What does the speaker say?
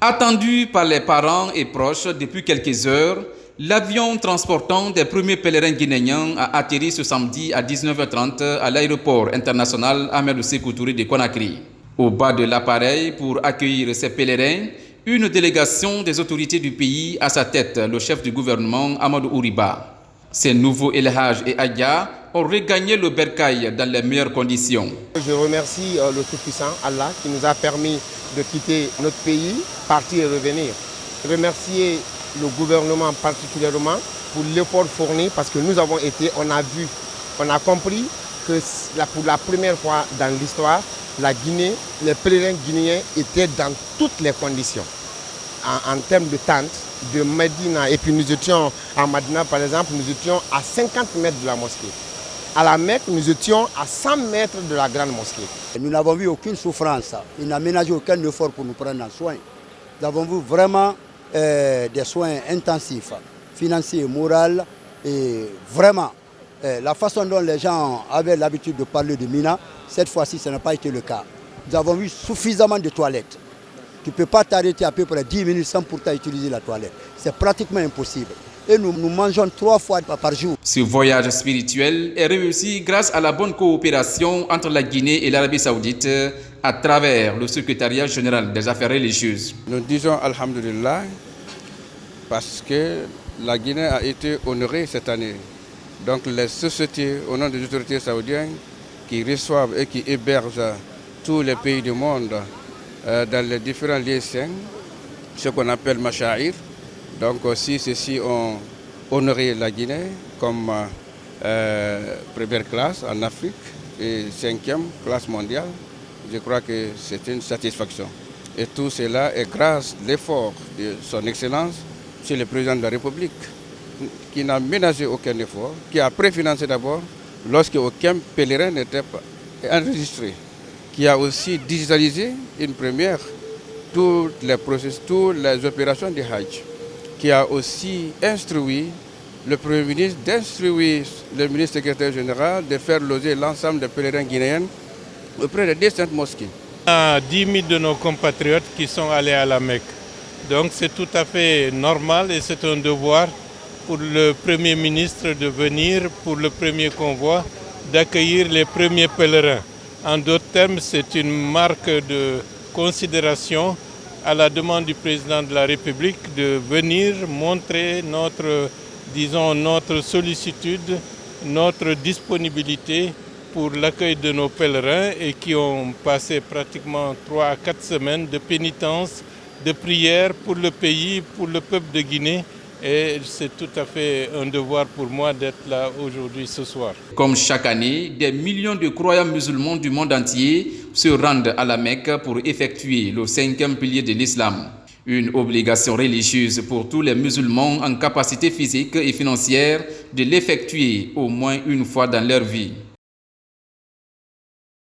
Attendu par les parents et proches depuis quelques heures, l'avion transportant des premiers pèlerins guinéens a atterri ce samedi à 19h30 à l'aéroport international Ahmadou Sékou Touré de Conakry. Au bas de l'appareil, pour accueillir ces pèlerins, une délégation des autorités du pays à sa tête, le chef du gouvernement Amadou Ouriba. Ces nouveaux El Hadj et Adja ont regagné le bercail dans les meilleures conditions. Je remercie le Tout-Puissant, Allah, qui nous a permis de quitter notre pays, partir et revenir. Remercier le gouvernement particulièrement pour l'effort fourni parce que nous avons été, on a compris que pour la première fois dans l'histoire, la Guinée, les pèlerins guinéens étaient dans toutes les conditions. En termes de tentes, de Médina, et puis nous étions à Médina par exemple, nous étions à 50 mètres de la mosquée. À la Mecque, nous étions à 100 mètres de la grande mosquée. Nous n'avons vu aucune souffrance, ils n'ont ménagé aucun effort pour nous prendre en soin. Nous avons vu vraiment des soins intensifs, financiers, moraux, et vraiment la façon dont les gens avaient l'habitude de parler de Mina, cette fois-ci, ce n'a pas été le cas. Nous avons vu suffisamment de toilettes. Tu ne peux pas t'arrêter à peu près 10 minutes sans pourtant utiliser la toilette. C'est pratiquement impossible. Et nous mangeons 3 fois par jour. Ce voyage spirituel est réussi grâce à la bonne coopération entre la Guinée et l'Arabie Saoudite à travers le secrétariat général des affaires religieuses. Nous disons Alhamdulillah parce que la Guinée a été honorée cette année. Donc les sociétés au nom des autorités saoudiennes qui reçoivent et qui hébergent tous les pays du monde dans les différents lieux saints, ce qu'on appelle Masha'ir. Donc aussi ceux-ci ont honoré la Guinée comme première classe en Afrique et 5e classe mondiale. Je crois que c'est une satisfaction. Et tout cela est grâce à l'effort de son Excellence, M. le Président de la République, qui n'a ménagé aucun effort, qui a préfinancé d'abord lorsque aucun pèlerin n'était pas enregistré, qui a aussi digitalisé une première tous les processus, toutes les opérations du Hajj, qui a aussi instruit le Premier ministre d'instruire le ministre secrétaire général de faire loger l'ensemble des pèlerins guinéens auprès des 2 saintes mosquées. Il y a 10 000 de nos compatriotes qui sont allés à la Mecque. Donc c'est tout à fait normal et c'est un devoir pour le Premier ministre de venir pour le premier convoi, d'accueillir les premiers pèlerins. En d'autres termes, c'est une marque de considération à la demande du président de la République de venir montrer notre sollicitude, notre disponibilité pour l'accueil de nos pèlerins et qui ont passé pratiquement 3 à 4 semaines de pénitence, de prière pour le pays, pour le peuple de Guinée. Et c'est tout à fait un devoir pour moi d'être là aujourd'hui, ce soir. Comme chaque année, des millions de croyants musulmans du monde entier se rendent à la Mecque pour effectuer le 5e pilier de l'islam. Une obligation religieuse pour tous les musulmans en capacité physique et financière de l'effectuer au moins une fois dans leur vie.